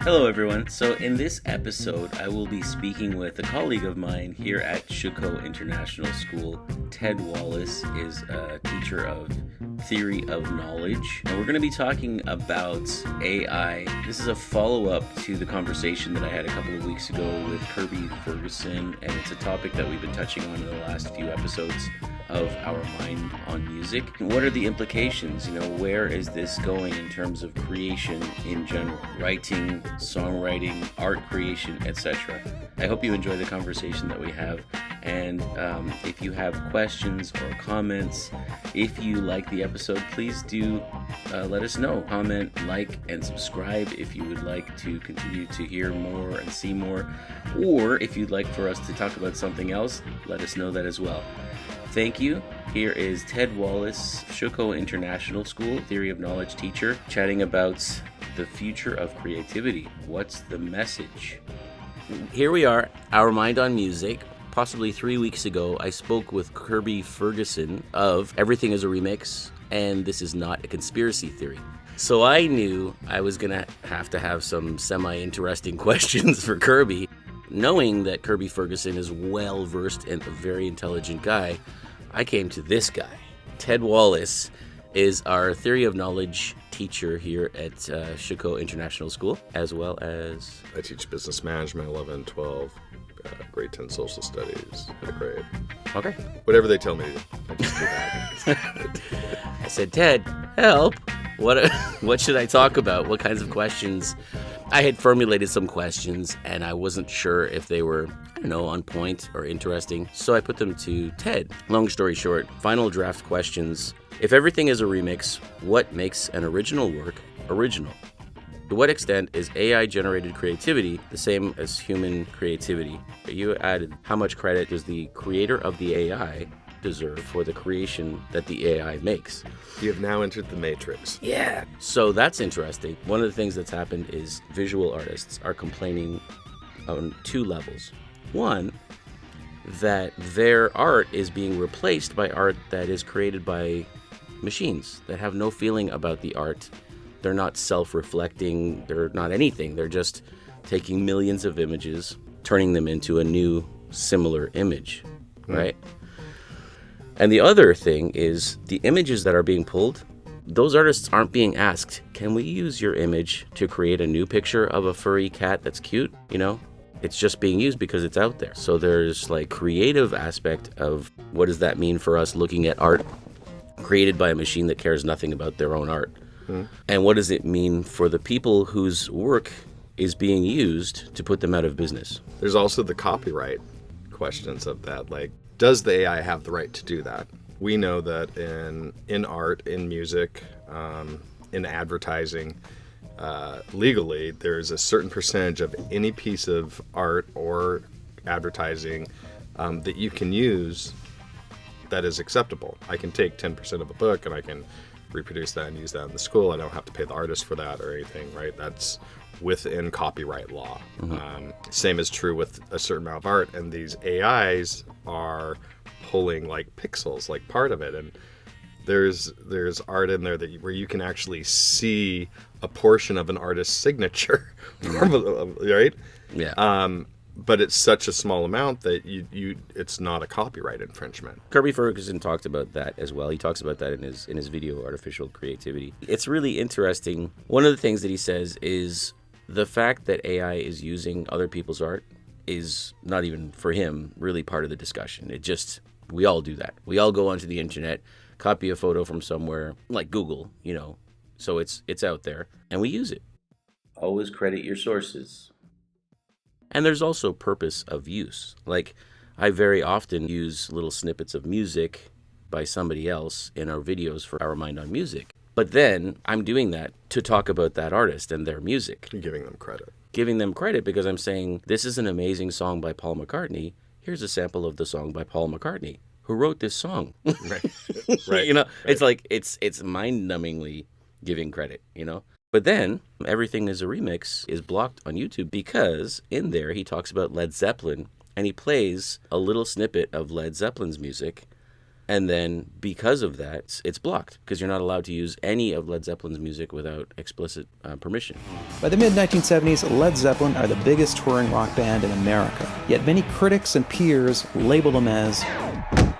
Hello everyone. So in this episode, I will be speaking with a colleague of mine here at Chicago International School. Ted Wallace is a teacher of theory of knowledge. And we're going to be talking about AI. This is a follow-up to the conversation that I had a couple of weeks ago with Kirby Ferguson, and it's a topic that we've been touching on in the last few episodes of Our Mind on Music. What are the implications? Where is this going in terms of creation in general? Writing, songwriting, art creation, etc. I hope you enjoy the conversation that we have. And if you have questions or comments, if you like the episode, please do let us know. Comment, like, and subscribe if you would like to continue to hear more and see more. Or if you'd like for us to talk about something else, let us know that as well. Thank you. Here is Ted Wallace, Chicago International School Theory of Knowledge teacher, chatting about the future of creativity. What's the message? Here we are, Our Mind on Music. Possibly 3 weeks ago, I spoke with Kirby Ferguson of Everything is a Remix, and this is not a conspiracy theory. So I knew I was going to have some semi-interesting questions for Kirby. Knowing that Kirby Ferguson is well-versed and a very intelligent guy, I came to this guy. Ted Wallace is our theory of knowledge teacher here at Chicago International School, as well as... I teach business management, 11, 12, grade 10 social studies, grade. Okay. Whatever they tell me to do, I just do that. I said, Ted, help. What should I talk about? What kinds of questions? I had formulated some questions, and I wasn't sure if they were, on point or interesting. So I put them to Ted. Long story short, final draft questions. If everything is a remix, what makes an original work original? To what extent is AI-generated creativity the same as human creativity? You added, how much credit does the creator of the AI deserve for the creation that the AI makes? You have now entered the matrix. Yeah. So that's interesting. One of the things that's happened is visual artists are complaining on two levels. One, that their art is being replaced by art that is created by machines that have no feeling about the art. They're not self-reflecting. They're not anything. They're just taking millions of images, turning them into a new similar image, right? And the other thing is the images that are being pulled, those artists aren't being asked, can we use your image to create a new picture of a furry cat that's cute? It's just being used because it's out there. So there's creative aspect of what does that mean for us looking at art created by a machine that cares nothing about their own art? And what does it mean for the people whose work is being used to put them out of business? There's also the copyright questions of that. Does the AI have the right to do that? We know that in art, in music, in advertising, legally, there's a certain percentage of any piece of art or advertising that you can use that is acceptable. I can take 10% of a book and I can reproduce that and use that in the school. I don't have to pay the artist for that or anything, right? That's within copyright law. Same is true with a certain amount of art, and these AIs are pulling pixels, part of it, and there's art in there where you can actually see a portion of an artist's signature, right? Yeah. But it's such a small amount that it's not a copyright infringement. Kirby Ferguson talked about that as well. He talks about that in his video, Artificial Creativity. It's really interesting. One of the things that he says is the fact that AI is using other people's art is not even, for him, really part of the discussion. We all do that. We all go onto the internet, copy a photo from somewhere, like Google, so it's out there, and we use it. Always credit your sources. And there's also purpose of use. I very often use little snippets of music by somebody else in our videos for Our Mind on Music. But then I'm doing that to talk about that artist and their music. You're giving them credit. Giving them credit because I'm saying, this is an amazing song by Paul McCartney. Here's a sample of the song by Paul McCartney, who wrote this song. Right. Right. It's mind-numbingly giving credit, But then, Everything is a Remix is blocked on YouTube because in there he talks about Led Zeppelin, and he plays a little snippet of Led Zeppelin's music And then because of that, it's blocked because you're not allowed to use any of Led Zeppelin's music without explicit permission. By the mid-1970s, Led Zeppelin are the biggest touring rock band in America. Yet many critics and peers label them as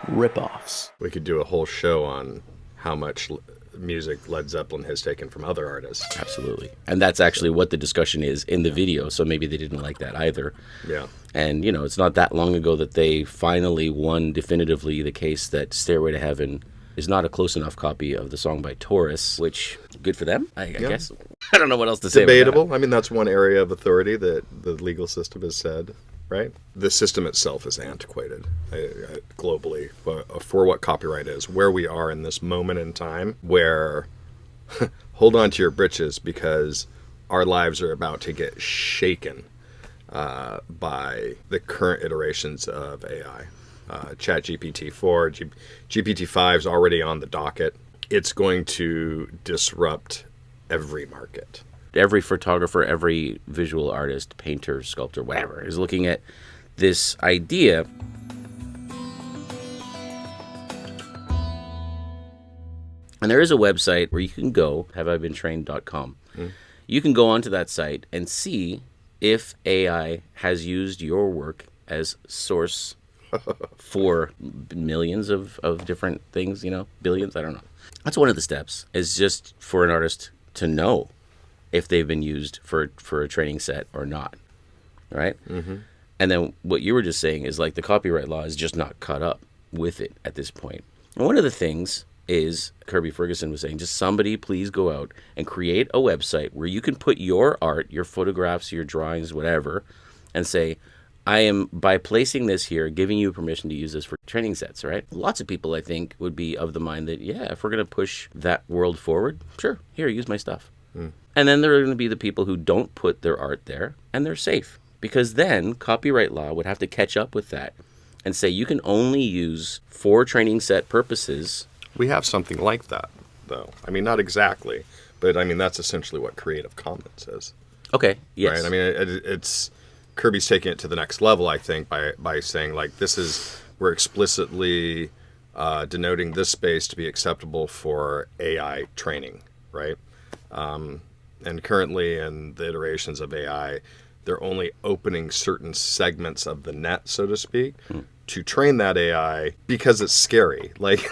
rip-offs. We could do a whole show on how much music Led Zeppelin has taken from other artists. Absolutely. And that's actually what the discussion is in the video, so maybe they didn't like that either. Yeah. And, you know, it's not that long ago that they finally won definitively the case that Stairway to Heaven is not a close enough copy of the song by Taurus, which, good for them, I guess. I don't know what else to say Debatable. about that. I mean, that's one area of authority that the legal system has said, right? The system itself is antiquated globally for what copyright is, where we are in this moment in time where hold on to your britches because our lives are about to get shaken by the current iterations of AI. ChatGPT-4, GPT-5 is already on the docket. It's going to disrupt every market. Every photographer, every visual artist, painter, sculptor, whatever, is looking at this idea. And there is a website where you can go, haveibeentrained.com. You can go onto that site and see if AI has used your work as source for millions of different things, you know, billions, I don't know. That's one of the steps, is just for an artist to know if they've been used for a training set or not, right? Mm-hmm. And then what you were just saying is like the copyright law is just not caught up with it at this point. And one of the things is, Kirby Ferguson was saying, just somebody please go out and create a website where you can put your art, your photographs, your drawings, whatever, and say, I am, by placing this here, giving you permission to use this for training sets, right? Lots of people, I think, would be of the mind that, yeah, if we're going to push that world forward, sure, here, use my stuff. And then there are going to be the people who don't put their art there, and they're safe. Because then copyright law would have to catch up with that and say you can only use for training set purposes. We have something like that, though. I mean, not exactly, but I mean, that's essentially what Creative Commons is. Okay, yes. Right? I mean, it's Kirby's taking it to the next level, I think, by saying, like, we're explicitly denoting this space to be acceptable for AI training, right? And currently in the iterations of AI, they're only opening certain segments of the net, so to speak, to train that AI because it's scary. Like,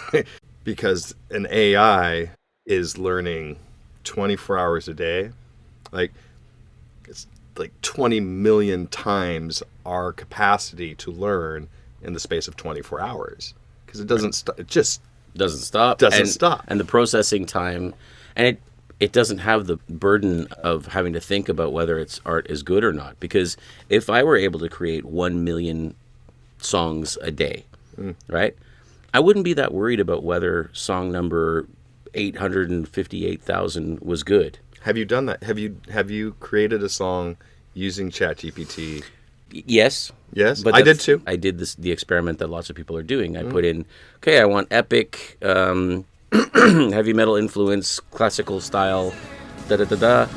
because an AI is learning 24 hours a day. Like, it's like 20 million times our capacity to learn in the space of 24 hours. Because it doesn't stop. It just doesn't stop. And the processing time, and it doesn't have the burden of having to think about whether its art is good or not. Because if I were able to create 1 million songs a day, right, I wouldn't be that worried about whether song number 858,000 was good. Have you done that? Have you created a song using ChatGPT? Yes. Yes, but I did too. I did the experiment that lots of people are doing. I put in, okay, I want epic, heavy metal influence, classical style, da-da-da-da,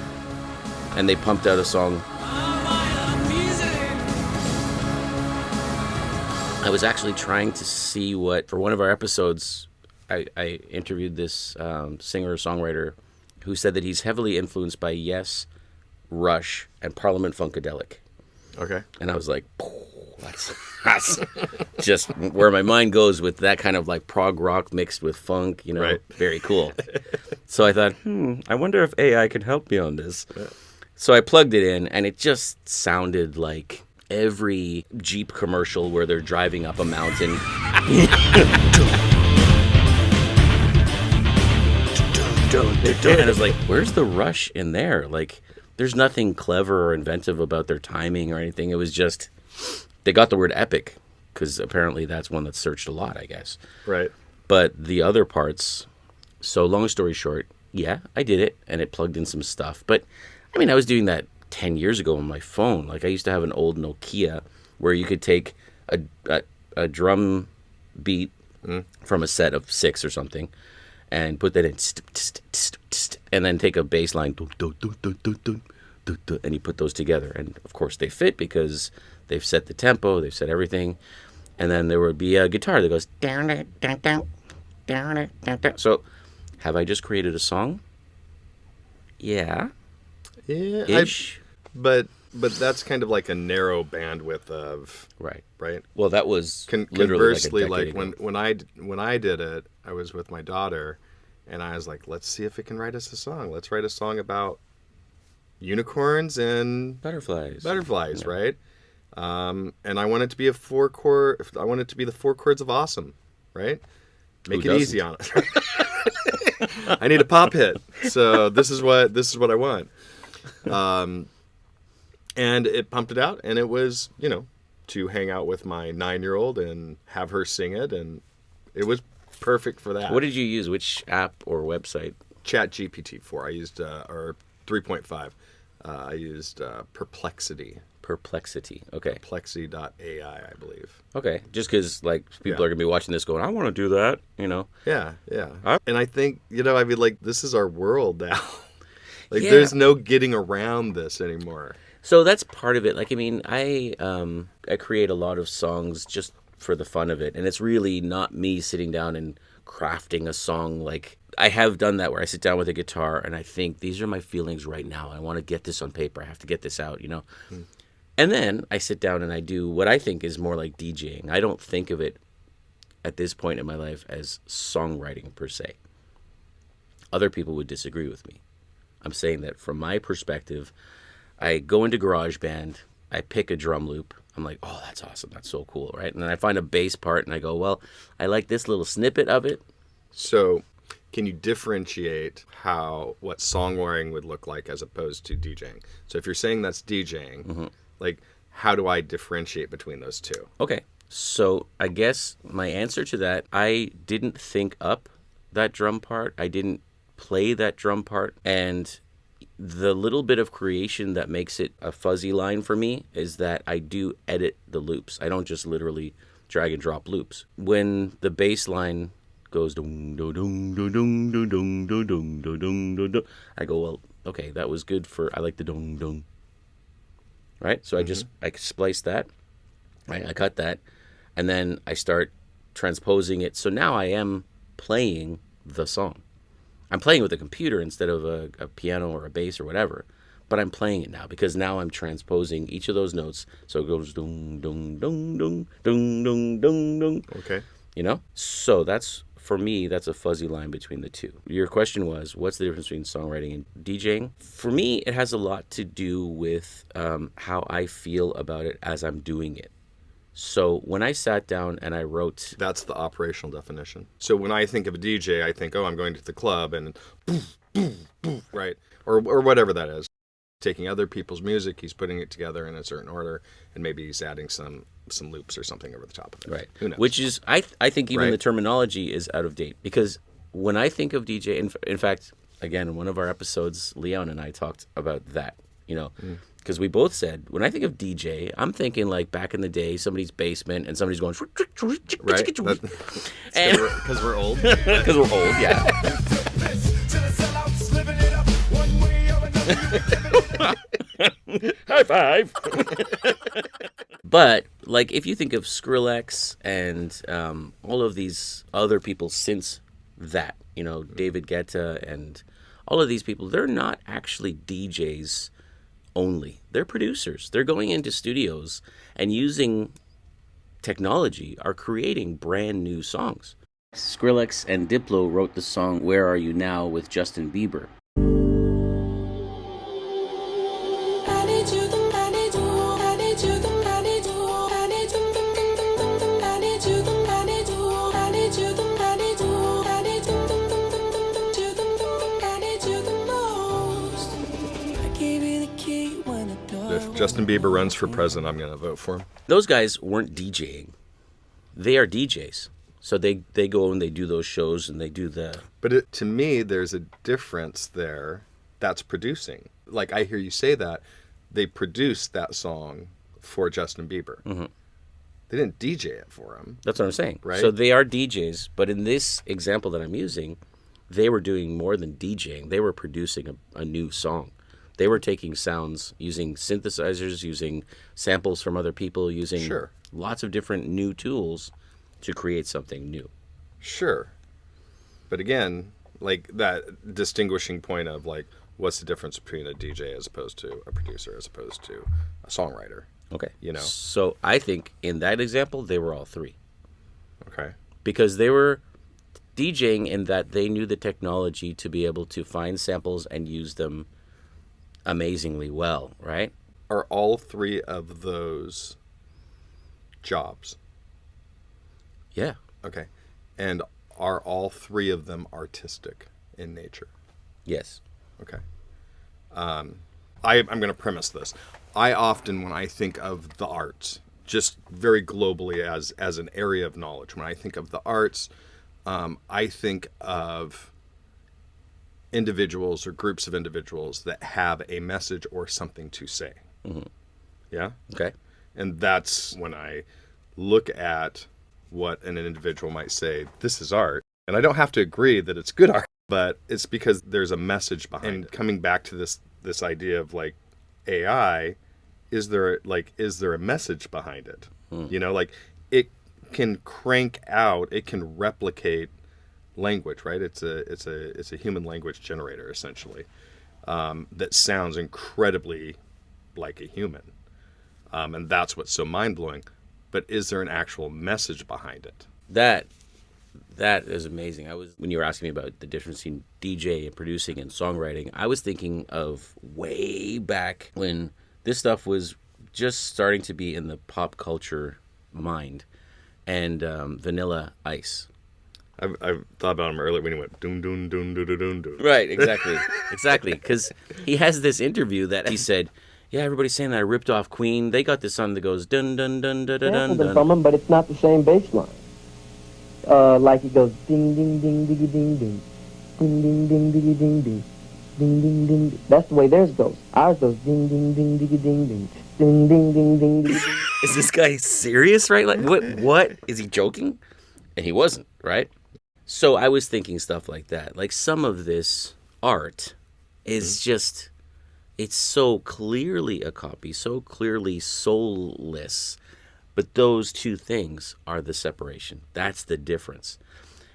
and they pumped out a song. I was actually trying to see what, for one of our episodes, I interviewed this singer-songwriter who said that he's heavily influenced by Yes, Rush, and Parliament Funkadelic. Okay. And I was like, that's just where my mind goes with that kind of like prog rock mixed with funk, you know, right. Very cool. So I thought, I wonder if AI can help me on this. Yeah. So I plugged it in, and it just sounded like every Jeep commercial where they're driving up a mountain. And I was like, where's the rush in there? Like, there's nothing clever or inventive about their timing or anything. It was just, they got the word epic, because apparently that's one that's searched a lot, I guess. Right. But the other parts, so long story short, yeah, I did it, and it plugged in some stuff. But, I mean, I was doing that 10 years ago on my phone. Like, I used to have an old Nokia where you could take a drum beat from a set of 6 or something and put that in, and then take a bass line, and you put those together. And, of course, they fit because they've set the tempo, they've set everything. And then there would be a guitar that goes, down, down, down, So, have I just created a song? Yeah. Yeah. Ish. But that's kind of like a narrow bandwidth of Right. right. Well, that was Conversely, literally like when I did it, I was with my daughter, and I was like, let's see if it can write us a song. Let's write a song about unicorns and butterflies, yeah. Right? And I want it to be a 4-chord. I want it to be the 4 chords of awesome, right? Make it easy on it. I need a pop hit, so this is what I want. And it pumped it out, and it was, to hang out with my 9-year-old and have her sing it, and it was perfect for that. What did you use? Which app or website? ChatGPT-4. I used, or 3.5. I used Perplexity. Perplexity. Okay. Perplexity.ai, I believe. Okay. Just because, people are going to be watching this going, I want to do that, Yeah, yeah. And I think, this is our world now. Yeah. There's no getting around this anymore. So that's part of it. I create a lot of songs just for the fun of it. And it's really not me sitting down and crafting a song. I have done that where I sit down with a guitar and I think, these are my feelings right now. I want to get this on paper. I have to get this out, And then I sit down and I do what I think is more like DJing. I don't think of it at this point in my life as songwriting per se. Other people would disagree with me. I'm saying that from my perspective, I go into GarageBand, I pick a drum loop. I'm like, oh, that's awesome. That's so cool, right? And then I find a bass part and I go, well, I like this little snippet of it. So can you differentiate what songwriting would look like as opposed to DJing? So if you're saying that's DJing, how do I differentiate between those two? Okay. So I guess my answer to that, I didn't think up that drum part. I didn't play that drum part. And the little bit of creation that makes it a fuzzy line for me is that I do edit the loops. I don't just literally drag and drop loops. When the bass line goes dum dum dum dum dum dum dum dum dum dum dum, I go, well, okay, that was good I like the dum dum. Right? So I splice that, right? I cut that, and then I start transposing it. So now I am playing the song. I'm playing with a computer instead of a piano or a bass or whatever, but I'm playing it now because now I'm transposing each of those notes. So it goes dum dum dum dum dum dum dum dum. Okay. So for me, that's a fuzzy line between the two. Your question was, what's the difference between songwriting and DJing? For me, it has a lot to do with how I feel about it as I'm doing it. So when I sat down and I wrote... That's the operational definition. So when I think of a DJ, I think, I'm going to the club and boom, boom, boom, right? Or whatever that is. Taking other people's music, he's putting it together in a certain order, and maybe he's adding some loops or something over the top of it. Right. Who knows? Which is, I think even the terminology is out of date. Because when I think of DJ, in fact, again, in one of our episodes, Leon and I talked about that, Because we both said, when I think of DJ, I'm thinking back in the day, somebody's basement and somebody's going... Right? Because we're old? Because we're old, yeah. High five! But, if you think of Skrillex and all of these other people since that, David Guetta and all of these people, they're not actually DJs only. They're producers. They're going into studios and using technology are creating brand new songs. Skrillex and Diplo wrote the song Where Are You Now with Justin Bieber. If Justin Bieber runs for president, I'm going to vote for him. Those guys weren't DJing. They are DJs. So they go and they do those shows and they do the... But to me, there's a difference there. That's producing. I hear you say that. They produced that song for Justin Bieber. Mm-hmm. They didn't DJ it for him. That's what I'm saying. Right? So they are DJs, but in this example that I'm using, they were doing more than DJing. They were producing a new song. They were taking sounds, using synthesizers, using samples from other people, using lots of different new tools to create something new. Sure. But again, like that distinguishing point of like, what's the difference between a DJ as opposed to a producer as opposed to a songwriter? Okay. You know? So I think in that example, they were all three. Okay. Because they were DJing in that they knew the technology to be able to find samples and use them amazingly well, right? Are all three of those jobs? Yeah. Okay. And are all three of them artistic in nature? Yes. Okay. I'm going to premise this. I often, when I think of the arts, just very globally as an area of knowledge, when I think of the arts, I think of individuals or groups of individuals that have a message or something to say. Mm-hmm. Yeah? Okay. And that's when I look at what an individual might say, this is art. And I don't have to agree that it's good art, but it's because there's a message behind it. Coming back to this idea of like AI, is there a message behind it? You know, like it can crank out, it can replicate language, right? It's a human language generator essentially, that sounds incredibly like a human. And that's what's so mind-blowing. But is there an actual message behind it? That is amazing. When you were asking me about the difference between DJ and producing and songwriting, I was thinking of way back when this stuff was just starting to be in the pop culture mind, and Vanilla Ice. I've thought about him earlier when he went doon doon doon doon doon doon. Right, exactly. Because he has this interview that he said, "Yeah, everybody's saying that I ripped off Queen. They got this song that goes dun dun dun dun dun dun dun." From him, but it's not the same bass line. Like it goes ding ding ding diggy ding ding, ding ding ding diggy ding ding, ding ding ding. That's the way theirs goes. Ours goes ding ding ding diggy ding ding, ding ding ding ding ding. Is this guy serious? Right? Like what? Is he joking? And he wasn't, right? So I was thinking stuff like that. Like some of this art is just, it's so clearly a copy, so clearly soulless. But those two things are the separation. That's the difference.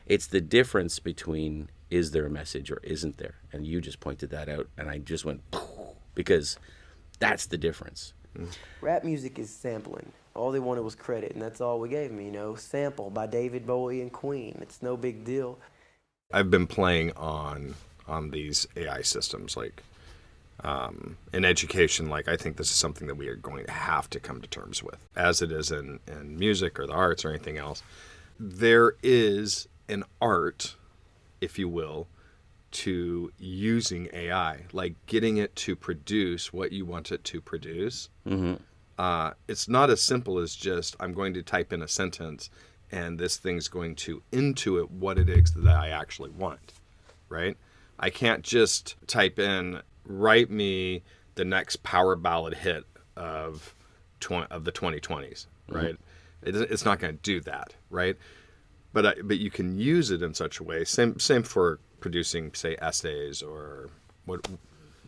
It's the difference between is there a message or isn't there? And you just pointed that out, and I just went, because that's the difference. Rap music is sampling. All they wanted was credit, and that's all we gave them, you know. Sample by David Bowie and Queen. It's no big deal. I've been playing on these AI systems, like in education. Like I think this is something that we are going to have to come to terms with, as it is in music or the arts or anything else. There is an art, if you will, to using AI, like getting it to produce what you want it to produce. Mm-hmm. It's not as simple as just I'm going to type in a sentence and this thing's going to intuit what it is that I actually want, right? I can't just type in, write me the next power ballad hit of the 2020s, right? Mm-hmm. It's not going to do that, right? But you can use it in such a way. Same for producing, say, essays or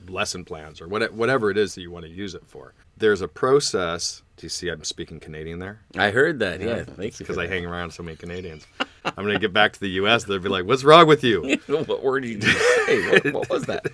lesson plans or whatever it is that you want to use it for. There's a process. Do you see I'm speaking Canadian there? I heard that, yeah. Thank you. Because I hang around so many Canadians. I'm going to get back to the U.S. They'll be like, what's wrong with you? What word did you say? What was that?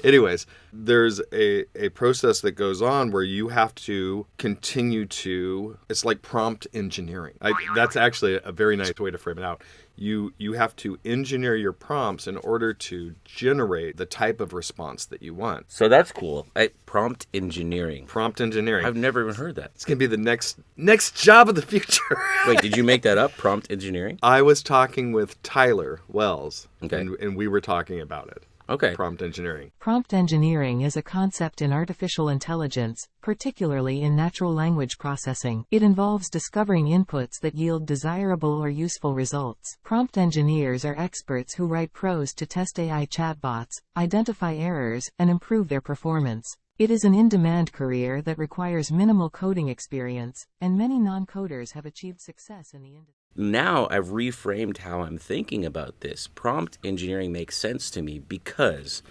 Anyways, there's a process that goes on where you have to continue to, it's like prompt engineering. That's actually a very nice way to frame it out. You have to engineer your prompts in order to generate the type of response that you want. So that's cool. Prompt engineering. Prompt engineering. I've never even heard that. It's going to be the next job of the future. Wait, did you make that up? Prompt engineering? I was talking with Tyler Wells, okay, and we were talking about it. Okay. Prompt engineering. Prompt engineering is a concept in artificial intelligence, particularly in natural language processing. It involves discovering inputs that yield desirable or useful results. Prompt engineers are experts who write prose to test AI chatbots, identify errors, and improve their performance. It is an in-demand career that requires minimal coding experience, and many non-coders have achieved success in the industry. Now I've reframed how I'm thinking about this. Prompt engineering makes sense to me because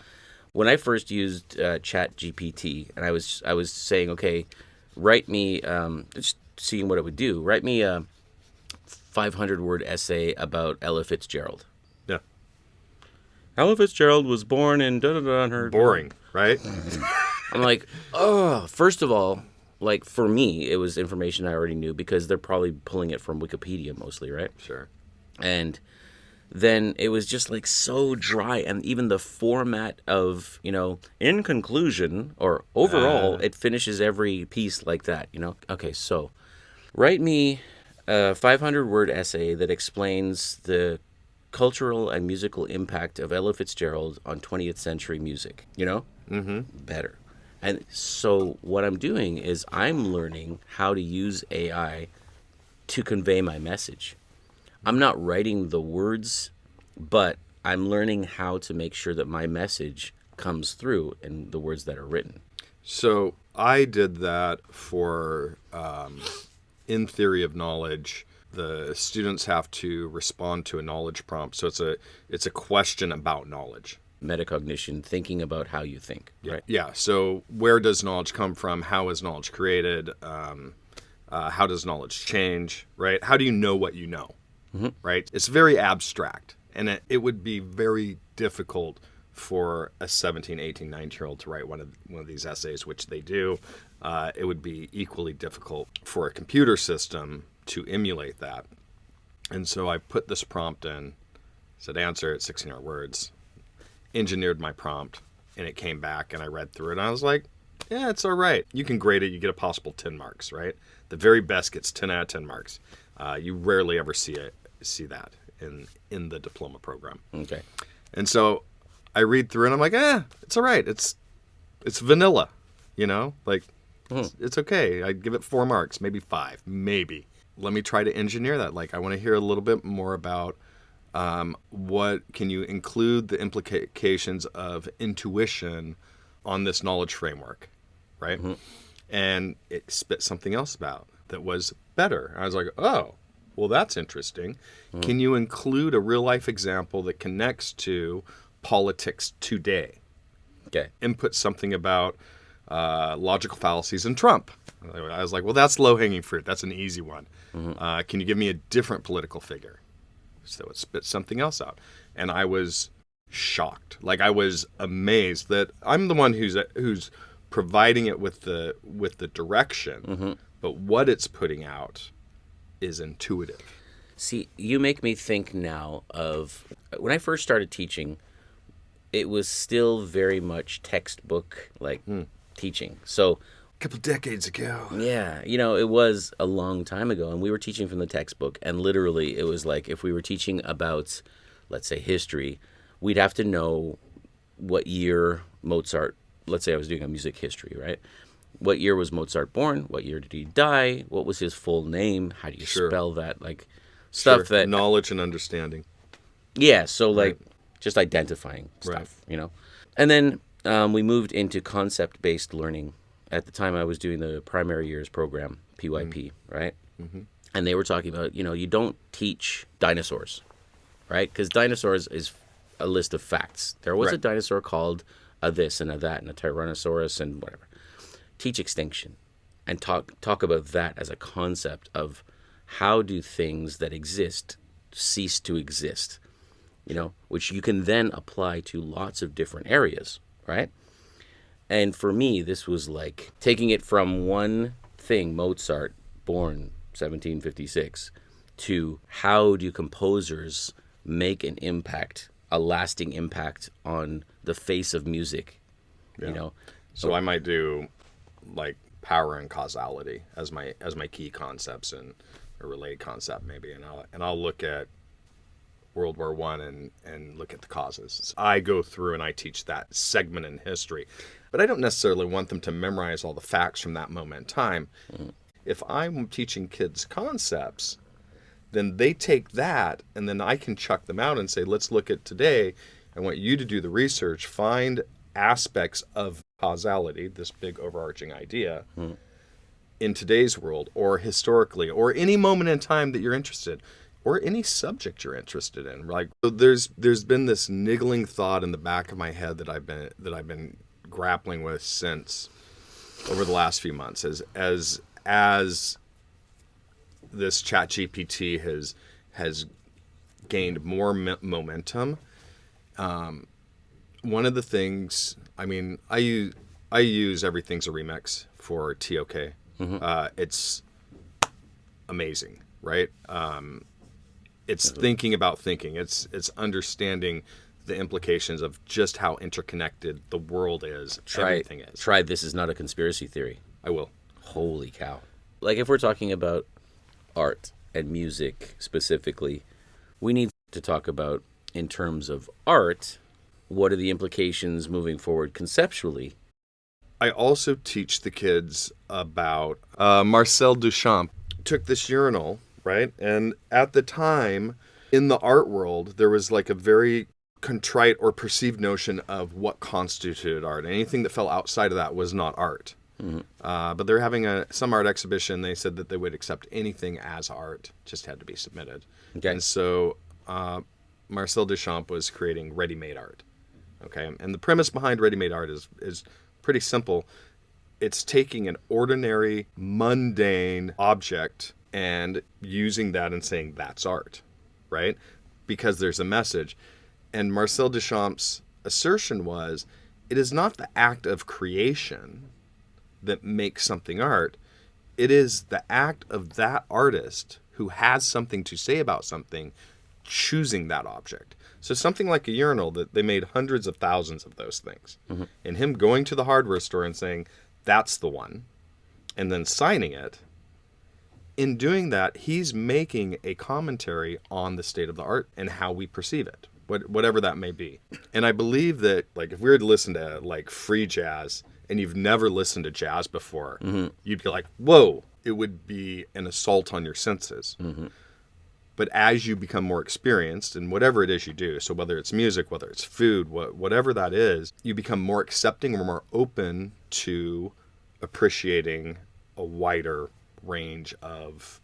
when I first used ChatGPT, and I was saying, okay, write me, just seeing what it would do, write me a 500-word essay about Ella Fitzgerald. Yeah. Ella Fitzgerald was born in da-da-da on her... Boring, right? I'm like, oh, first of all, like for me, it was information I already knew because they're probably pulling it from Wikipedia mostly, right? Sure. And then it was just like so dry. And even the format of, in conclusion or overall, it finishes every piece like that, Okay, so write me a 500-word essay that explains the cultural and musical impact of Ella Fitzgerald on 20th century music, Mm-hmm. Better. And so what I'm doing is I'm learning how to use AI to convey my message. I'm not writing the words, but I'm learning how to make sure that my message comes through in the words that are written. So I did that for, in theory of knowledge, the students have to respond to a knowledge prompt. So it's a question about knowledge. Metacognition, thinking about how you think, right? Yeah. So where does knowledge come from? How is knowledge created? How does knowledge change, right? How do you know what you know, right? It's very abstract, and it would be very difficult for a 17, 18, 19-year-old to write one of these essays, which they do. It would be equally difficult for a computer system to emulate that. And so I put this prompt in, said answer at 1,600 words, engineered my prompt, and it came back, and I read through it, and I was like, yeah, it's all right. You can grade it. You get a possible 10 marks, right? The very best gets 10 out of 10 marks. You rarely ever see that in the diploma program. Okay. And so I read through, and I'm like, it's all right. It's vanilla, it's okay. I give it 4 marks, maybe 5, maybe. Let me try to engineer that. Like, I want to hear a little bit more about what can you include the implications of intuition on this knowledge framework, right? Mm-hmm. And it spit something else about that was better. I was like, oh, well, that's interesting. Mm-hmm. Can you include a real life example that connects to politics today? Okay. Input something about logical fallacies in Trump. I was like, well, that's low hanging fruit. That's an easy one. Mm-hmm. Can you give me a different political figure? So it spit something else out. And I was shocked. Like, I was amazed that I'm the one who's providing it with the direction, but what it's putting out is intuitive. See, you make me think now of when I first started teaching, it was still very much textbook teaching. So couple decades ago. Yeah, it was a long time ago, and we were teaching from the textbook, and literally it was like if we were teaching about, let's say, history, we'd have to know what year Mozart, let's say I was doing a music history, right? What year was Mozart born? What year did he die? What was his full name? How do you spell that? Like, stuff that... Knowledge and understanding. Yeah, so just identifying stuff, And then we moved into concept-based learning. At the time, I was doing the primary years program, PYP, right? Mm-hmm. And they were talking about, you don't teach dinosaurs, right? Because dinosaurs is a list of facts. There was a dinosaur called a this and a that and a Tyrannosaurus and whatever. Teach extinction and talk about that as a concept of how do things that exist cease to exist, which you can then apply to lots of different areas, right? And for me, this was like taking it from one thing, Mozart, born 1756, to how do composers make an impact, a lasting impact on the face of music, So I might do like power and causality as my key concepts and a related concept maybe, and I'll look at World War I and look at the causes. So I go through and I teach that segment in history. But I don't necessarily want them to memorize all the facts from that moment in time. Mm-hmm. If I'm teaching kids concepts, then they take that, and then I can chuck them out and say, let's look at today. I want you to do the research, find aspects of causality, this big overarching idea, in today's world, or historically, or any moment in time that you're interested, or any subject you're interested in. Like, so there's been this niggling thought in the back of my head that I've been grappling with since over the last few months as this ChatGPT has gained more momentum. One of the things, I mean, I use Everything's a Remix for TOK. It's amazing, right? It's thinking about thinking. It's understanding the implications of just how interconnected the world is. Everything is. Try This Is Not a Conspiracy Theory. I will. Holy cow. Like, if we're talking about art and music specifically, we need to talk about, in terms of art, what are the implications moving forward conceptually? I also teach the kids about Marcel Duchamp took this urinal, right? And at the time, in the art world, there was like a very contrite or perceived notion of what constituted art. Anything that fell outside of that was not art. But they're having some art exhibition. They said that they would accept anything as art, just had to be submitted. Okay. And so Marcel Duchamp was creating ready-made art. Okay, and the premise behind ready-made art is pretty simple. It's taking an ordinary, mundane object and using that and saying that's art, right? Because there's a message. And Marcel Duchamp's assertion was, it is not the act of creation that makes something art. It is the act of that artist who has something to say about something choosing that object. So something like a urinal, that they made hundreds of thousands of those things. And him going to the hardware store and saying, that's the one, and then signing it, in doing that, he's making a commentary on the state of the art and how we perceive it, whatever that may be. And I believe that, like, if we were to listen to, like, free jazz, and you've never listened to jazz before, you'd be like, whoa, it would be an assault on your senses. But as you become more experienced in whatever it is you do, so whether it's music, whether it's food, whatever that is, you become more accepting or more open to appreciating a wider range of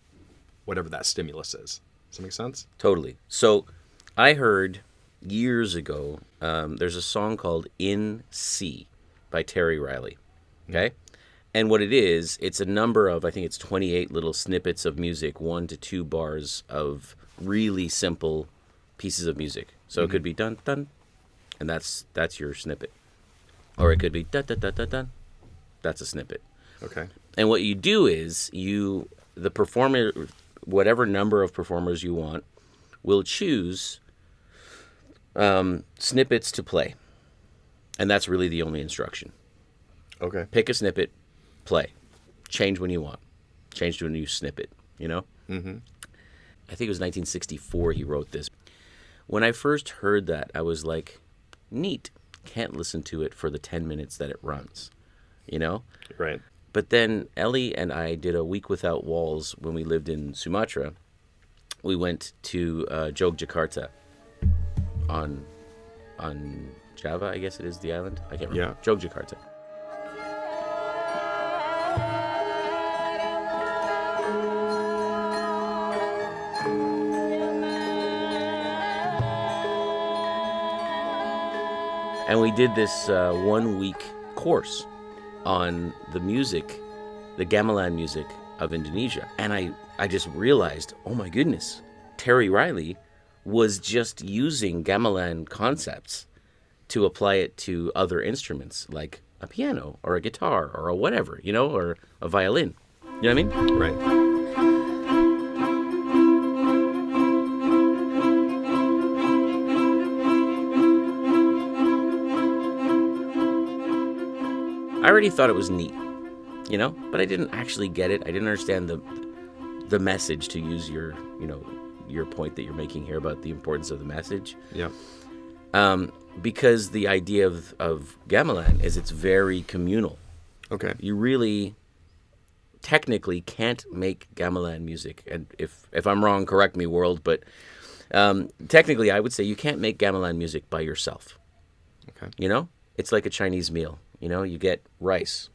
whatever that stimulus is. Does that make sense? Totally. So I heard years ago, there's a song called In C by Terry Riley. Okay? And what it is, it's a number of, I think it's 28 little snippets of music, 1 to 2 bars of really simple pieces of music. So it could be dun dun, and that's your snippet. Or it could be dun dun dun dun dun. That's a snippet. Okay. And what you do is the performer, whatever number of performers you want, will choose snippets to play. And that's really the only instruction. Okay. Pick a snippet, play. Change when you want. Change to a new snippet, you know? I think it was 1964 he wrote this. When I first heard that, I was like, neat. Can't listen to it for the 10 minutes that it runs, you know? Right. But then Ellie and I did a week without walls when we lived in Sumatra. We went to Yogyakarta on Java, I guess it is the island. I can't remember. Yeah. Yogyakarta. And we did this 1 week course on the music, the gamelan music of Indonesia. And I just realized, oh my goodness, Terry Riley was just using gamelan concepts to apply it to other instruments, like a piano or a guitar or a whatever, you know, or a violin. You know what I mean? Right. I already thought it was neat, you know, but I didn't actually get it. I didn't understand the message, to use your point that you're making here about the importance of the message. Yeah. Because the idea of gamelan is it's very communal. Okay. You really technically can't make gamelan music, and if I'm wrong, correct me, world, but technically I would say you can't make gamelan music by yourself. Okay. You know? It's like a Chinese meal. You know, you get rice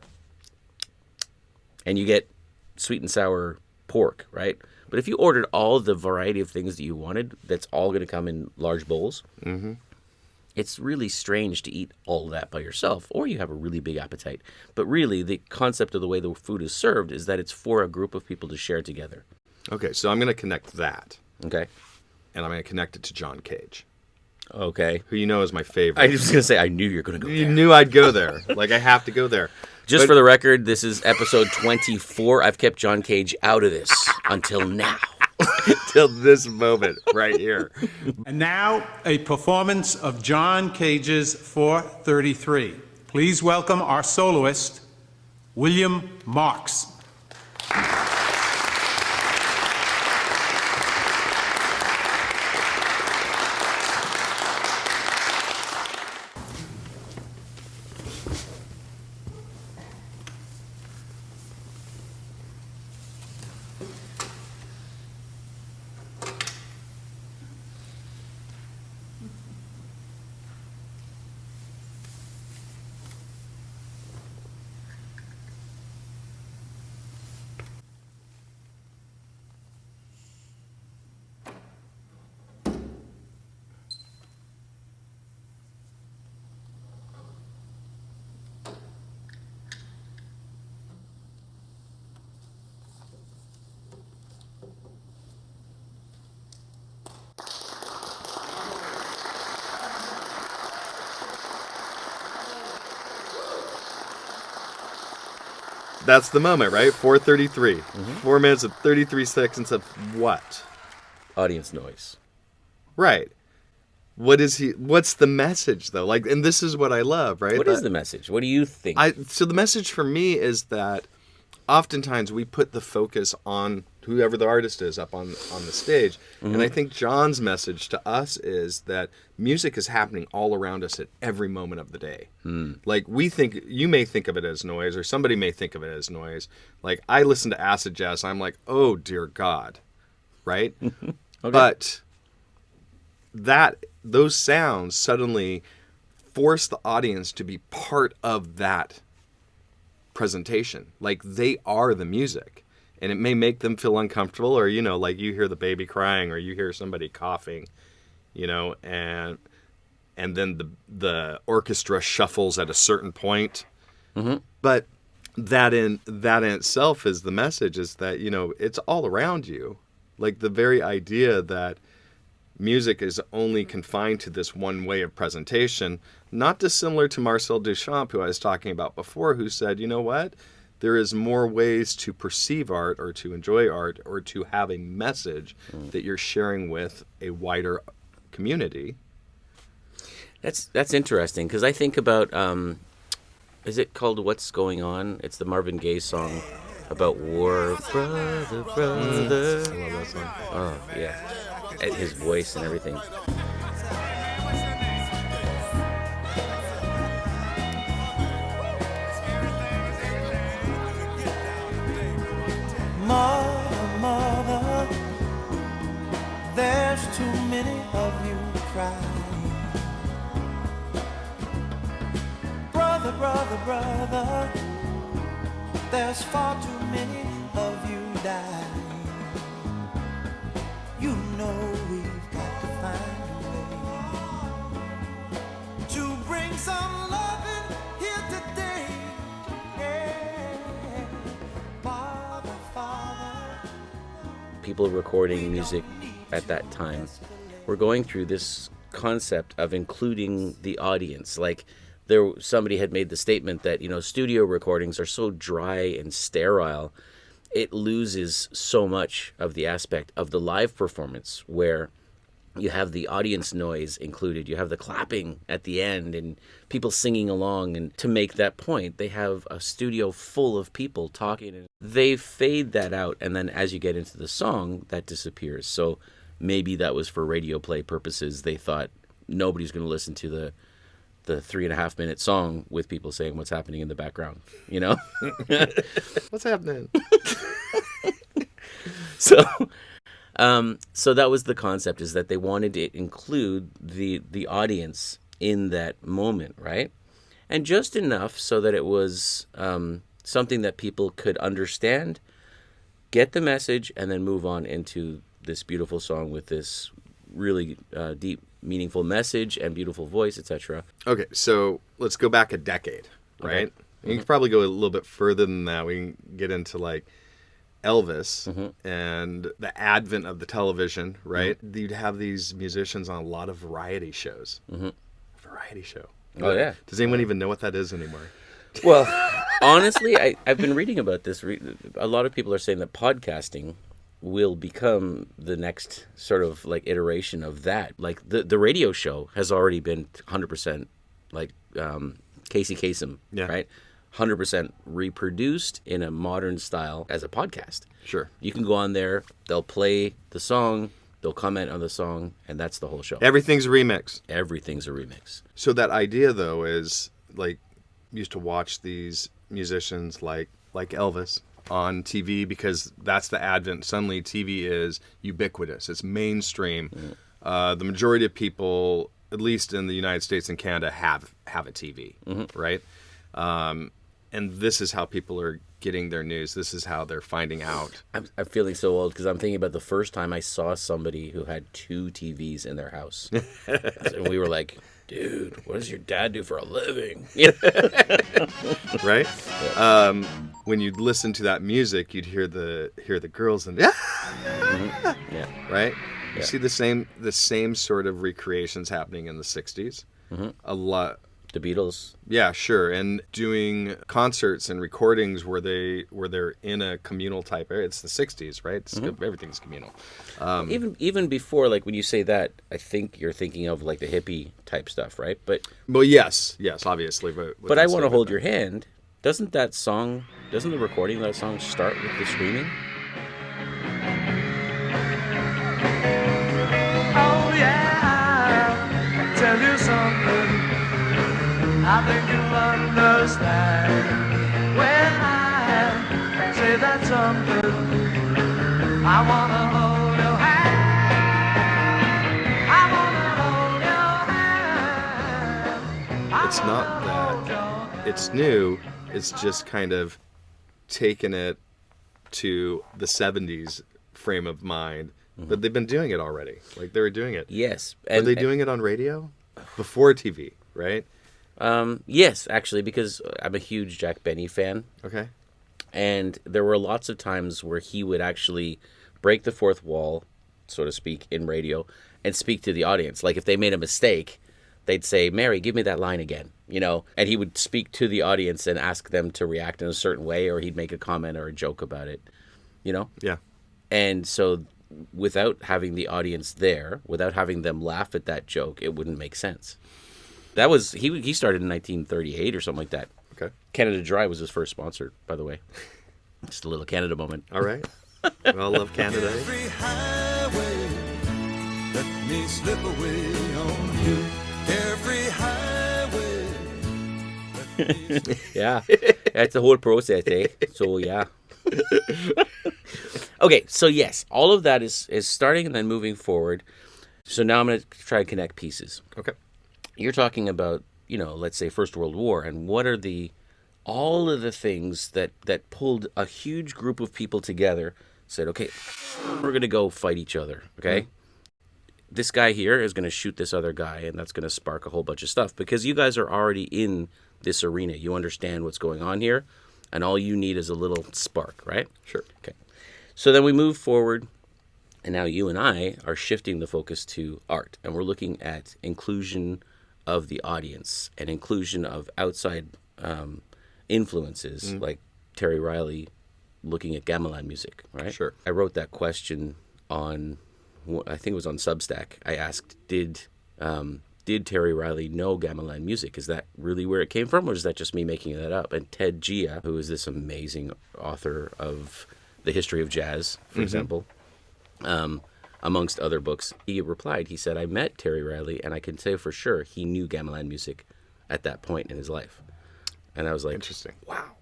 and you get sweet and sour pork, right? But if you ordered all the variety of things that you wanted, that's all going to come in large bowls. It's really strange to eat all that by yourself, or you have a really big appetite. But really, the concept of the way the food is served is that it's for a group of people to share together. Okay, so I'm going to connect that. Okay. And I'm going to connect it to John Cage. Okay. who you know is my favorite. I was just going to say, I knew you were going to go You there. knew I'd go there. Like, I have to go there. Just for the record, this is episode 24. I've kept John Cage out of this until now. Till this moment right here. And now, a performance of John Cage's 433. Please welcome our soloist, William Marks. That's the moment, right? 4:33. 4 minutes and 33 seconds of what? Audience noise. Right. What's the message, though? Like, and this is what I love, right? What is the message? What do you think? So the message for me is that oftentimes we put the focus on whoever the artist is up on the stage. And I think John's message to us is that music is happening all around us at every moment of the day. Like, you may think of it as noise, or somebody may think of it as noise. Like, I listen to acid jazz, I'm like, oh dear God, right? Okay. But those sounds suddenly force the audience to be part of that presentation. Like, they are the music. And it may make them feel uncomfortable, or, like you hear the baby crying, or you hear somebody coughing, and then the orchestra shuffles at a certain point. But that in itself is the message, is that, it's all around you. Like, the very idea that music is only confined to this one way of presentation, not dissimilar to Marcel Duchamp, who I was talking about before, who said, you know what? There is more ways to perceive art, or to enjoy art, or to have a message that you're sharing with a wider community. That's interesting, because I think about, is it called What's Going On? It's the Marvin Gaye song about war. Brother, brother. I love that song. Oh, yeah. At his voice and everything. Mother, mother, there's too many of you crying. Brother, brother, brother, there's far too many of you dying. You know we've got to find a way to bring some loving here today. Yeah. Father, Father. People recording music at that time were going through this concept of including the audience. Like, somebody had made the statement that, studio recordings are so dry and sterile, it loses so much of the aspect of the live performance, where you have the audience noise included, you have the clapping at the end, and people singing along. And to make that point, they have a studio full of people talking, and they fade that out, and then as you get into the song, that disappears. So maybe that was for radio play purposes. They thought nobody's going to listen to the 3.5 minute song with people saying what's happening in the background, What's happening? So that was the concept, is that they wanted to include the audience in that moment, right? And just enough so that it was something that people could understand, get the message, and then move on into this beautiful song with this really deep, meaningful message and beautiful voice, etc. Okay, so let's go back a decade, right? Okay. You can probably go a little bit further than that. We can get into, like, Elvis and the advent of the television, right? You'd have these musicians on a lot of variety shows. Variety show. Oh, yeah. Does anyone even know what that is anymore? Well, honestly, I've been reading about this. A lot of people are saying that podcasting will become the next sort of like iteration of that. Like the radio show has already been 100% like Casey Kasem, right? 100% reproduced in a modern style as a podcast. Sure. You can go on there, they'll play the song, they'll comment on the song, and that's the whole show. Everything's a remix. Everything's a remix. So that idea, though, is like, used to watch these musicians like Elvis on TV because that's the advent. Suddenly TV is ubiquitous. It's mainstream. The majority of people, at least in the United States and Canada, have a TV, right? And this is how people are getting their news. This is how they're finding out. I'm feeling so old because I'm thinking about the first time I saw somebody who had 2 TVs in their house. And we were like, dude, what does your dad do for a living? Right? Yeah. When you'd listen to that music, you'd hear the girls and yeah, right? You see the same sort of recreations happening in the 60s. A lot. The Beatles. Yeah, sure. And doing concerts and recordings where they're in a communal type area. It's the 60s, right? Everything's communal. Even before, like when you say that, I think you're thinking of like the hippie type stuff, right? Well, yes, obviously. But I Want to Hold Your Hand. Doesn't the recording of that song start with the screaming? Oh yeah, I'll tell you something. I think you'll understand when I say that something. I wanna hold your hand. I wanna hold your hand. It's not that it's new. It's just kind of taken it to the 70s frame of mind. But they've been doing it already. Like they were doing it. Yes. Were they doing it on radio? Before TV, right? Yes, actually, because I'm a huge Jack Benny fan. Okay. And there were lots of times where he would actually break the fourth wall, so to speak, in radio and speak to the audience. Like if they made a mistake, they'd say, Mary, give me that line again, and he would speak to the audience and ask them to react in a certain way, or he'd make a comment or a joke about it, Yeah. And so without having the audience there, without having them laugh at that joke, it wouldn't make sense. That was he started in 1938 or something like that. Okay. Canada Dry was his first sponsor, by the way. Just a little Canada moment. All right. We all love Canada. Every highway, let me slip away on you. Every highway, let me slip. Yeah, that's the whole process, eh? So yeah. Okay, so yes, all of that is starting and then moving forward. So now I'm going to try to connect pieces. Okay. You're talking about, let's say First World War, and what are all of the things that pulled a huge group of people together, said, okay, we're going to go fight each other, okay? This guy here is going to shoot this other guy, and that's going to spark a whole bunch of stuff, because you guys are already in this arena. You understand what's going on here, and all you need is a little spark, right? Sure. Okay. So then we move forward, and now you and I are shifting the focus to art, and we're looking at inclusion of the audience and inclusion of outside influences, like Terry Riley looking at gamelan music, right? Sure. I wrote that question on, I think it was on Substack. I asked, did Terry Riley know gamelan music? Is that really where it came from, or is that just me making that up? And Ted Gioia, who is this amazing author of the history of jazz, for example, amongst other books, he replied, he said, I met Terry Riley, and I can say for sure he knew gamelan music at that point in his life. And I was like, interesting. Wow.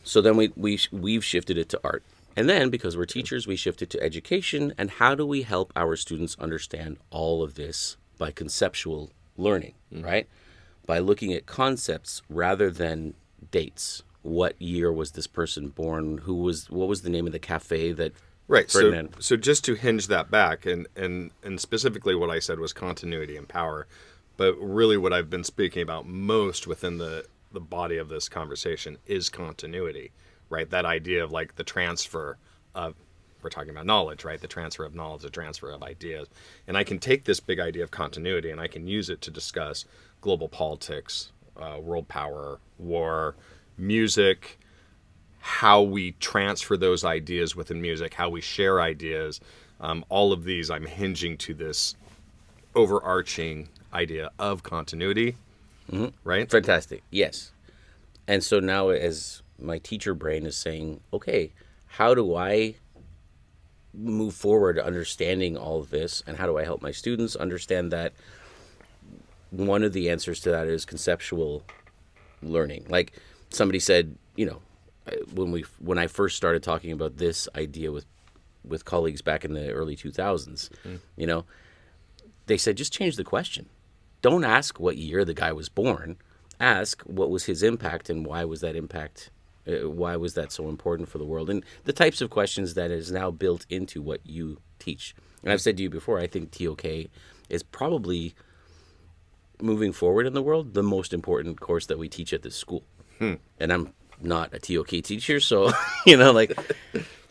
So then we've shifted it to art. And then, because we're teachers, we shifted to education, and how do we help our students understand all of this by conceptual learning, right? By looking at concepts rather than dates. What year was this person born? What was the name of the cafe that Right. Ferdinand. So just to hinge that back, and specifically what I said was continuity and power, but really what I've been speaking about most within the body of this conversation is continuity, right? That idea of like the transfer of, we're talking about knowledge, right? The transfer of knowledge, the transfer of ideas. And I can take this big idea of continuity and I can use it to discuss global politics, world power, war, music, how we transfer those ideas within music, how we share ideas. All of these I'm hinging to this overarching idea of continuity, right? Fantastic. Yes. And so now as my teacher brain is saying, okay, how do I move forward understanding all of this, and how do I help my students understand that? One of the answers to that is conceptual learning. Like somebody said, you know, when I first started talking about this idea with colleagues back in the early 2000s, you know, they said, just change the question. Don't ask what year the guy was born. Ask what was his impact and why was that impact, why was that so important for the world? And the types of questions that is now built into what you teach. And I've said to you before, I think TOK is probably, moving forward in the world, the most important course that we teach at this school. And I'm not a TOK teacher, so, you know, like,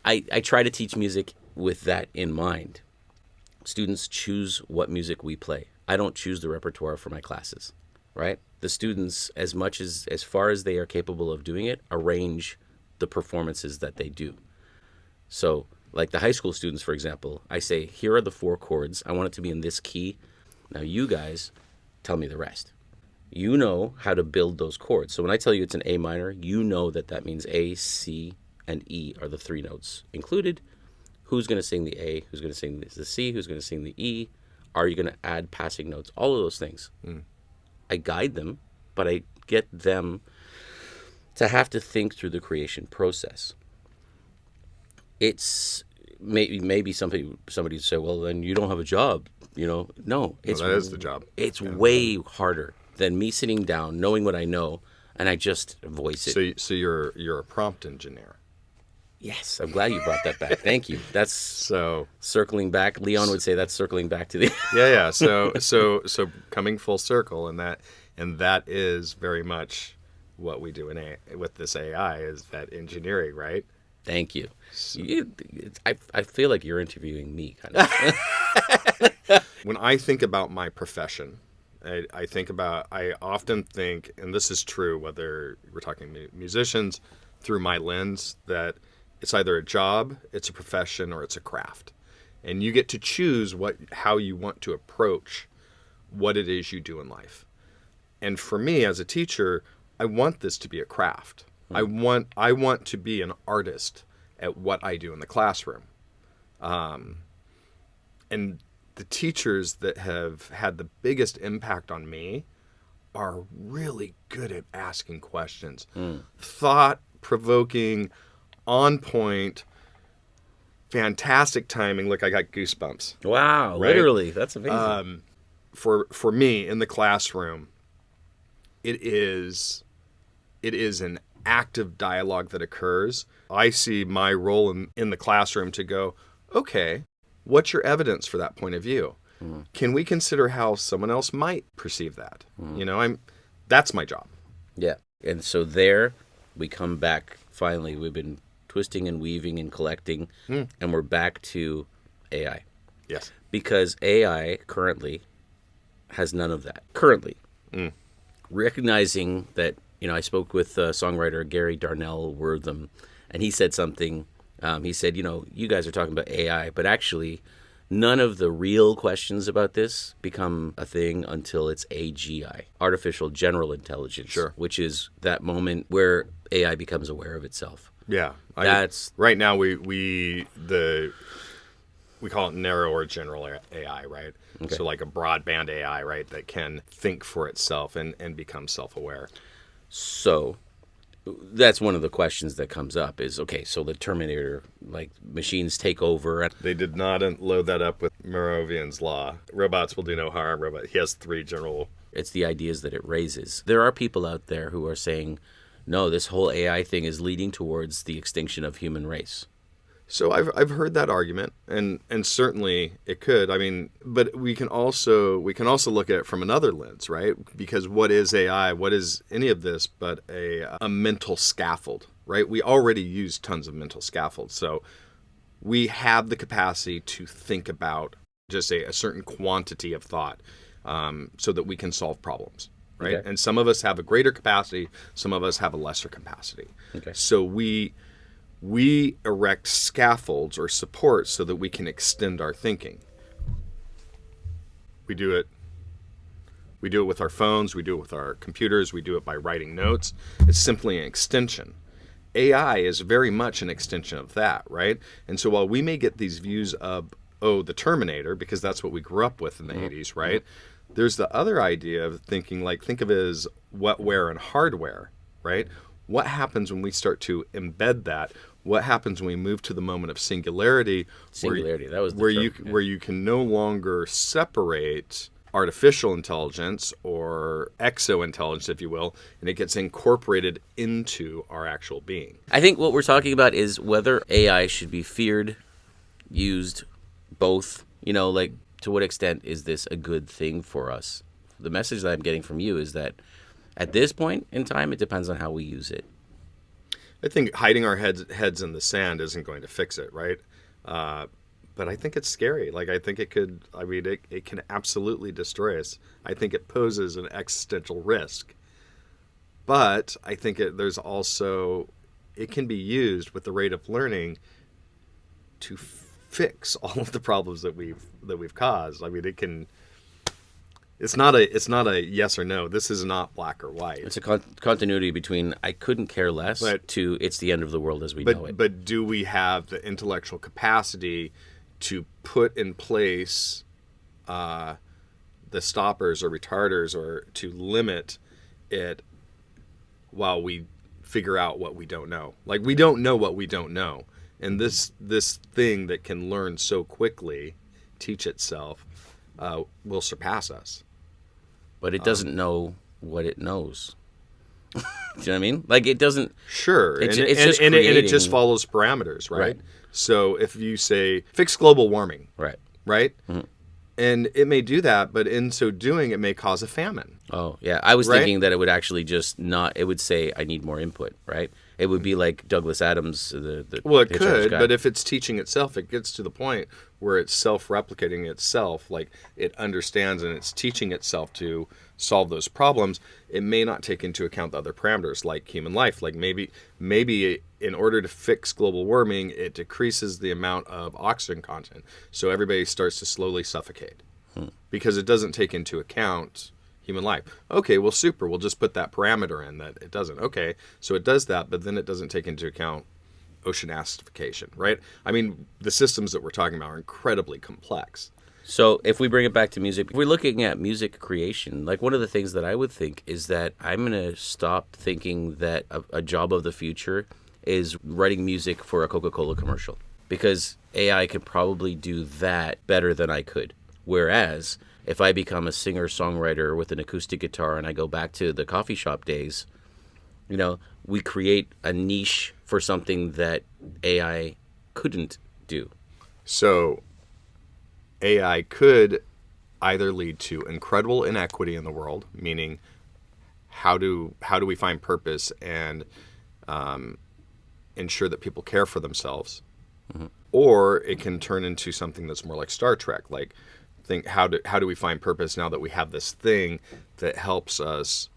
I try to teach music with that in mind. Students choose what music we play. I don't choose the repertoire for my classes, right? The students, as far as they are capable of doing it, arrange the performances that they do. So, like the high school students, for example, I say, here are the 4 chords. I want it to be in this key. Now you guys tell me the rest. You know how to build those chords. So when I tell you it's an A minor, you know that means A, C, and E are the 3 notes included. Who's going to sing the A? Who's going to sing the C? Who's going to sing the E? Are you going to add passing notes? All of those things. I guide them, but I get them to have to think through the creation process. It's maybe somebody would say, well, then you don't have a job. You know, no, that is the job. It's way harder than me sitting down, knowing what I know, and I just voice it. So you're a prompt engineer. Yes, I'm glad you brought that back. Thank you. That's so circling back. Leon would say that's circling back to the yeah. So coming full circle, and that is very much what we do with this AI is that engineering, right? Thank you. I feel like you're interviewing me, kind of. When I think about my profession, I often think, and this is true whether we're talking musicians, through my lens, that it's either a job, it's a profession, or it's a craft. And you get to choose how you want to approach what it is you do in life. And for me as a teacher, I want this to be a craft. I want to be an artist at what I do in the classroom. And the teachers that have had the biggest impact on me are really good at asking questions. Thought-provoking, on point, fantastic timing. Look, I got goosebumps. Wow, right? Literally, that's amazing. For me in the classroom, it is an active dialogue that occurs. I see my role in the classroom to go, okay, what's your evidence for that point of view? Can we consider how someone else might perceive that? You know, that's my job. Yeah. And so there we come back. Finally, we've been twisting and weaving and collecting, and we're back to AI. Yes. Because AI currently has none of that. Currently. Recognizing that, you know, I spoke with songwriter Gary Darnell Wortham, and he said something. He said, you know, you guys are talking about AI, but actually none of the real questions about this become a thing until it's AGI, artificial general intelligence, sure, which is that moment where AI becomes aware of itself. Yeah. That's right now we call it narrow or general AI, right? Okay. So like a broadband AI, right, that can think for itself and become self-aware. So that's one of the questions that comes up is, okay, so the Terminator, like machines take over. They did not load that up with Moravian's law. Robots will do no harm. He has 3 general. It's the ideas that it raises. There are people out there who are saying, no, this whole AI thing is leading towards the extinction of human race. So I've heard that argument, and certainly it could. I mean, but we can also look at it from another lens, right? Because what is AI? What is any of this but a mental scaffold, right? We already use tons of mental scaffolds, so we have the capacity to think about just a certain quantity of thought, so that we can solve problems, right? Okay. And some of us have a greater capacity, some of us have a lesser capacity. Okay. So we erect scaffolds or supports so that we can extend our thinking. We do it with our phones, we do it with our computers, we do it by writing notes. It's simply an extension. AI is very much an extension of that, right? And so while we may get these views of, the Terminator, because that's what we grew up with in the 80s, right? There's the other idea of thinking, like, think of it as wetware and hardware, right? What happens when we start to embed that? What happens when we move to the moment of singularity? Singularity, that was the term, where you can no longer separate artificial intelligence or exo-intelligence, if you will, and it gets incorporated into our actual being. I think what we're talking about is whether AI should be feared, used, both. Like, to what extent is this a good thing for us? The message that I'm getting from you is that at this point in time, it depends on how we use it. I think hiding our heads in the sand isn't going to fix it, right? But I think it's scary. Like, I think it can absolutely destroy us. I think it poses an existential risk. But I think it can be used with the rate of learning to fix all of the problems that we've caused. I mean, it can. It's not a yes or no. This is not black or white. It's a continuity between I couldn't care less to it's the end of the world as we know it. But do we have the intellectual capacity to put in place the stoppers or retarders, or to limit it while we figure out what we don't know? Like, we don't know what we don't know. And this thing that can learn so quickly, teach itself, will surpass us. But it doesn't know what it knows. Do you know what I mean? Like, it doesn't. Sure. It's and just it just follows parameters, right? So if you say, fix global warming, right? Mm-hmm. And it may do that, but in so doing, it may cause a famine. Oh, yeah. I was thinking that it would actually just not, it would say, I need more input, right? It would be like Douglas Adams, Well, it could, but if it's teaching itself, it gets to the point where it's self-replicating itself, like it understands and it's teaching itself to solve those problems. It may not take into account the other parameters like human life. Like maybe in order to fix global warming, it decreases the amount of oxygen content. So everybody starts to slowly suffocate because it doesn't take into account human life. Okay, well, super. We'll just put that parameter in that it doesn't. Okay, so it does that, but then it doesn't take into account ocean acidification, right? I mean, the systems that we're talking about are incredibly complex. So if we bring it back to music, if we're looking at music creation, like one of the things that I would think is that I'm going to stop thinking that a job of the future is writing music for a Coca-Cola commercial, because AI could probably do that better than I could. Whereas if I become a singer-songwriter with an acoustic guitar and I go back to the coffee shop days, you know, we create a niche for something that AI couldn't do. So AI could either lead to incredible inequity in the world, meaning how do we find purpose and ensure that people care for themselves, or it can turn into something that's more like Star Trek, like think how do we find purpose now that we have this thing that helps us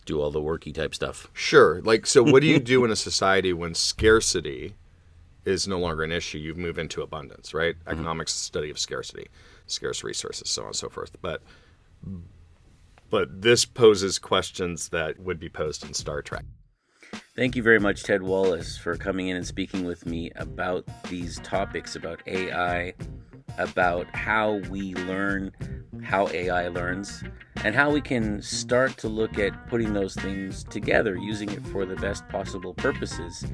do all the worky type stuff. Sure. Like, so what do you do in a society when scarcity is no longer an issue? You move into abundance, right? Economics is the study of scarcity, scarce resources, so on and so forth. But this poses questions that would be posed in Star Trek. Thank you very much, Ted Wallace, for coming in and speaking with me about these topics, about AI, about how we learn, how AI learns, and how we can start to look at putting those things together, using it for the best possible purposes.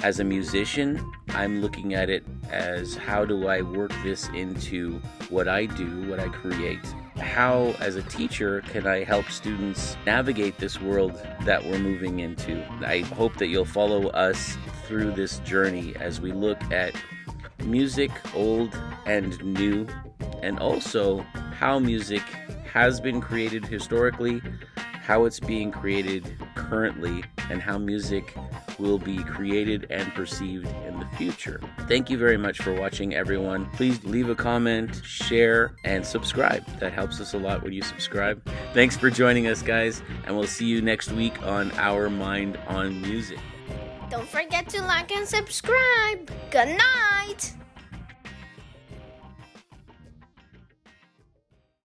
As a musician, I'm looking at it as how do I work this into what I do, what I create? How, as a teacher, can I help students navigate this world that we're moving into? I hope that you'll follow us through this journey as we look at music, old and new, and also how music has been created historically, how it's being created currently, and how music will be created and perceived in the future. Thank you very much for watching, everyone. Please leave a comment, share, and subscribe. That helps us a lot when you subscribe. Thanks for joining us, guys, and we'll see you next week on Our Mind on Music. Don't forget to like and subscribe. Good night.